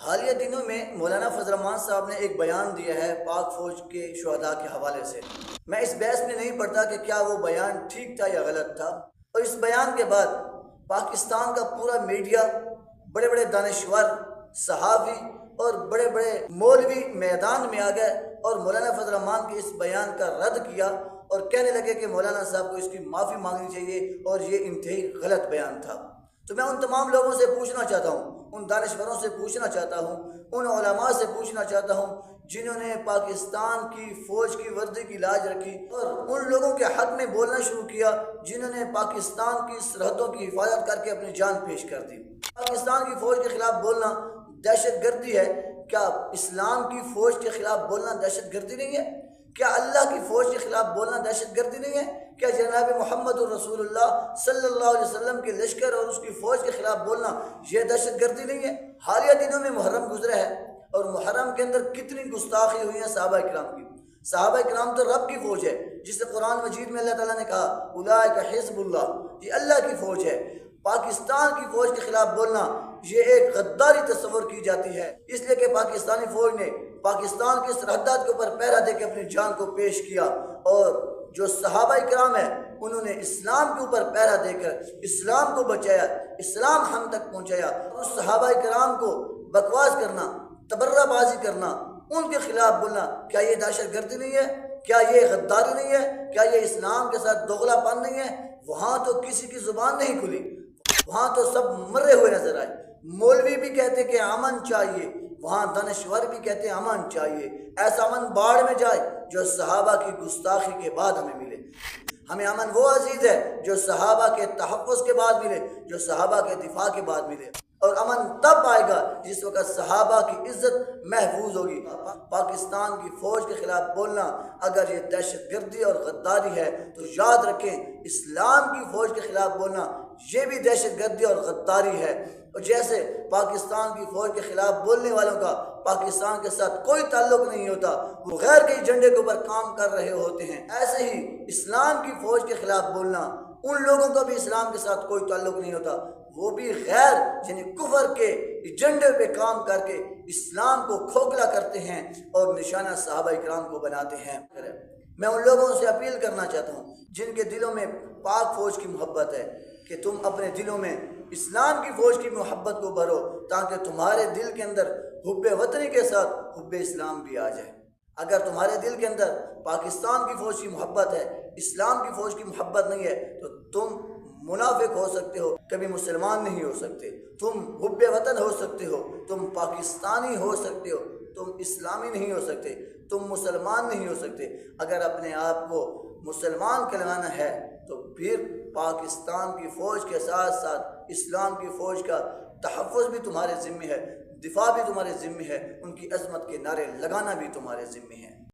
حالیہ دنوں میں مولانا فضل الرحمان صاحب نے ایک بیان دیا ہے پاک فوج کے شہداء کے حوالے سے۔ میں اس بحث میں نہیں پڑتا کہ کیا وہ بیان ٹھیک تھا یا غلط تھا، اور اس بیان کے بعد پاکستان کا پورا میڈیا، بڑے بڑے دانشور، صحافی اور بڑے بڑے مولوی میدان میں آ گئے اور مولانا فضل الرحمان کے اس بیان کا رد کیا اور کہنے لگے کہ مولانا صاحب کو اس کی معافی مانگنی چاہیے اور یہ انتہائی غلط بیان تھا۔ تو میں ان تمام لوگوں سے پوچھنا چاہتا ہوں، ان دانشوروں سے پوچھنا چاہتا ہوں، ان علماء سے پوچھنا چاہتا ہوں جنہوں نے پاکستان کی فوج کی وردی کی لاج رکھی، اور ان لوگوں کے حق میں بولنا شروع کیا جنہوں نے پاکستان کی سرحدوں کی حفاظت کر کے اپنی جان پیش کر دی۔ پاکستان کی فوج کے خلاف بولنا دہشت گردی ہے؟ کیا اسلام کی فوج کے خلاف بولنا دہشت گردی نہیں ہے؟ کیا اللہ کی فوج کے خلاف بولنا دہشت گردی نہیں ہے؟ کیا جناب محمد الرسول اللہ صلی اللہ علیہ وسلم کے لشکر اور اس کی فوج کے خلاف بولنا یہ دہشت گردی نہیں ہے؟ حالیہ دنوں میں محرم گزرا ہے اور محرم کے اندر کتنی گستاخی ہوئی ہیں صحابہ کرام کی۔ صحابہ کرام تو رب کی فوج ہے، جسے قرآن مجید میں اللہ تعالیٰ نے کہا اولئک حزب اللہ، یہ اللہ کی فوج ہے۔ پاکستان کی فوج کے خلاف بولنا یہ ایک غداری تصور کی جاتی ہے، اس لیے کہ پاکستانی فوج نے پاکستان کی سرحدات کے اوپر پہرا دے کے اپنی جان کو پیش کیا، اور جو صحابہ کرام ہیں انہوں نے اسلام کے اوپر پہرا دے کر اسلام کو بچایا، اسلام ہم تک پہنچایا۔ اس صحابہ کرام کو بکواس کرنا، تبرہ بازی کرنا، ان کے خلاف بولنا، کیا یہ دہشت گردی نہیں ہے؟ کیا یہ غداری نہیں ہے؟ کیا یہ اسلام کے ساتھ دوغلا پن نہیں ہے؟ وہاں تو کسی کی زبان نہیں کھلی، وہاں تو سب مرے ہوئے نظر آئے۔ مولوی بھی کہتے کہ امن چاہیے، وہاں دانشور بھی کہتے ہیں امن چاہیے۔ ایسا امن باڑ میں جائے جو صحابہ کی گستاخی کے بعد ہمیں ملے۔ ہمیں امن وہ عزیز ہے جو صحابہ کے تحفظ کے بعد ملے، جو صحابہ کے دفاع کے بعد ملے، اور امن تب آئے گا جس وقت صحابہ کی عزت محفوظ ہوگی۔ پاکستان کی فوج کے خلاف بولنا اگر یہ دہشت گردی اور غداری ہے تو یاد رکھیں اسلام کی فوج کے خلاف بولنا یہ بھی دہشت گردی اور غداری ہے۔ اور جیسے پاکستان کی فوج کے خلاف بولنے والوں کا پاکستان کے ساتھ کوئی تعلق نہیں ہوتا، وہ غیر کے جھنڈے کے اوپر کام کر رہے ہوتے ہیں، ایسے ہی اسلام کی فوج کے خلاف بولنا ان لوگوں کا بھی اسلام کے ساتھ کوئی تعلق نہیں ہوتا، وہ بھی غیر یعنی کفر کے ایجنڈے پہ کام کر کے اسلام کو کھوکھلا کرتے ہیں اور نشانہ صحابہ کرام کو بناتے ہیں۔ میں ان لوگوں سے اپیل کرنا چاہتا ہوں جن کے دلوں میں پاک فوج کی محبت ہے کہ تم اپنے دلوں میں اسلام کی فوج کی محبت کو بھرو، تاکہ تمہارے دل کے اندر حب وطنی کے ساتھ حب اسلام بھی آ جائے۔ اگر تمہارے دل کے اندر پاکستان کی فوج کی محبت ہے، اسلام کی فوج کی محبت نہیں ہے، تو تم منافق ہو سکتے ہو، کبھی مسلمان نہیں ہو سکتے۔ تم حب وطن ہو سکتے ہو، تم پاکستانی ہو سکتے ہو، تم اسلامی نہیں ہو سکتے، تم مسلمان نہیں ہو سکتے۔ اگر اپنے آپ کو مسلمان کہلانا ہے تو پھر پاکستان کی فوج کے ساتھ ساتھ اسلام کی فوج کا تحفظ بھی تمہارے ذمہ ہے، دفاع بھی تمہارے ذمہ ہے، ان کی عظمت کے نعرے لگانا بھی تمہارے ذمہ ہے۔